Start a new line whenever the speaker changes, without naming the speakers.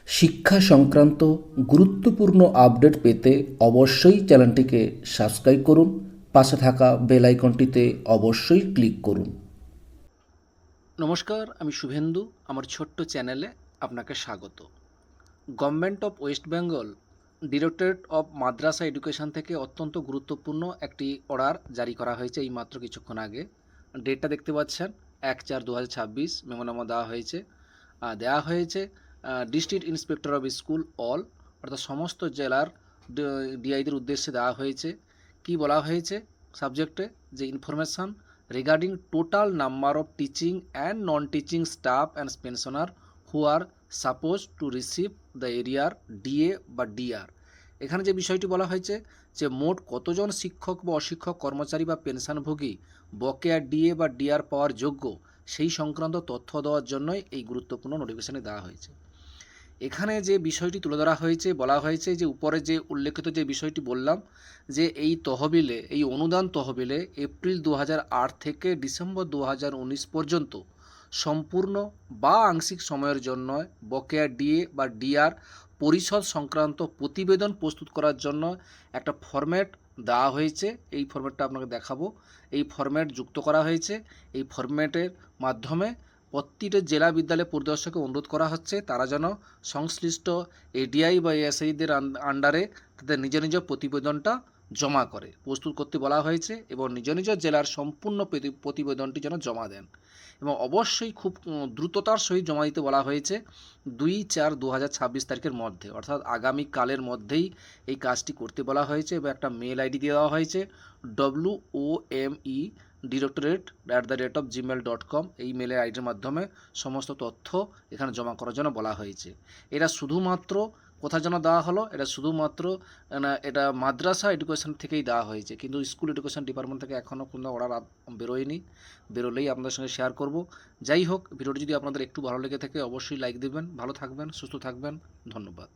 শিক্ষা সংক্রান্ত গুরুত্বপূর্ণ আপডেট পেতে অবশ্যই চ্যানেলটিকে সাবস্ক্রাইব করুন, পাশে থাকা বেল আইকনটিতে অবশ্যই ক্লিক করুন।
নমস্কার, আমি শুভেন্দু। আমার ছোট্ট চ্যানেলে আপনাকে স্বাগত। Government of West Bengal directorate of Madrasa education থেকে অত্যন্ত গুরুত্বপূর্ণ একটি অর্ডার জারি করা হয়েছে এই মাত্র কিছুক্ষণ আগে। ডেটটা দেখতে পাচ্ছেন 1/4/2026 মেমোনামা দেওয়া হয়েছে district inspector of school all, অর্থাৎ সমস্ত জেলার ডিআইদের উদ্দেশ্যে দেওয়া হয়েছে। কি বলা হয়েছে সাবজেক্টে, যে information regarding total number of teaching and non teaching staff and pensioner who are suppose to receive the arrear DA বা ডিআর। এখানে যে বিষয়টি বলা হয়েছে যে মোট কতজন শিক্ষক বা অশিক্ষক কর্মচারী বা পেনশনভোগী বকেয়া ডিএ বা ডিআর পাওয়ার যোগ্য, সেই সংক্রান্ত তথ্য দেওয়ার জন্যই এই গুরুত্বপূর্ণ নোটিফিকেশনে দেওয়া হয়েছে। এখানে যে বিষয়টি তুলে ধরা হয়েছে, বলা হয়েছে যে উপরে যে উল্লেখিত যে বিষয়টি বললাম, যে এই তহবিলে, এই অনুদান তহবিলে এপ্রিল 2008 থেকে ডিসেম্বর 2019 পর্যন্ত সম্পূর্ণ বা আংশিক সময়ের জন্য বকেয়া ডিএ বা ডিআর পরিশোধ সংক্রান্ত প্রতিবেদন প্রস্তুত করার জন্য একটা ফরম্যাট দেওয়া হয়েছে। এই ফরম্যাটটা আপনাকে দেখাবো। এই ফরম্যাট যুক্ত করা হয়েছে। এই ফরম্যাটের মাধ্যমে প্রতিটা জেলা বিদ্যালয় পরিদর্শককে অনুরোধ করা হচ্ছে তারা যেন সংশ্লিষ্ট এডিআই বা এএসআইদের আন্ডারে তাদের নিজ নিজ প্রতিবেদনটা জমা করে প্রস্তুত করতে বলা হয়েছে এবং নিজ নিজ জেলার সম্পূর্ণ প্রতিবেদনটি যেন জমা দেন এবং অবশ্যই খুব দ্রুততার সহিত জমা দিতে বলা হয়েছে 2/4/2026 তারিখের মধ্যে, অর্থাৎ আগামীকালের মধ্যেই এই কাজটি করতে বলা হয়েছে এবং একটা মেল আইডি দিয়ে দেওয়া হয়েছে WOME directorate@gmail.com। এই মেলের আইডির মাধ্যমে সমস্ত তথ্য এখানে জমা করার জন্য বলা হয়েছে। এটা শুধুমাত্র কোথায় যেন দেওয়া হলো, এটা শুধুমাত্র এটা মাদ্রাসা এডুকেশন থেকেই দেওয়া হয়েছে, কিন্তু স্কুল এডুকেশন ডিপার্টমেন্ট থেকে এখনও কোনো অর্ডার বেরোয়নি। বেরোলেই আপনাদের সঙ্গে শেয়ার করব। যাই হোক, ভিডিওটি যদি আপনাদের একটু ভালো লেগে থাকে অবশ্যই লাইক দেবেন। ভালো থাকবেন, সুস্থ থাকবেন। ধন্যবাদ।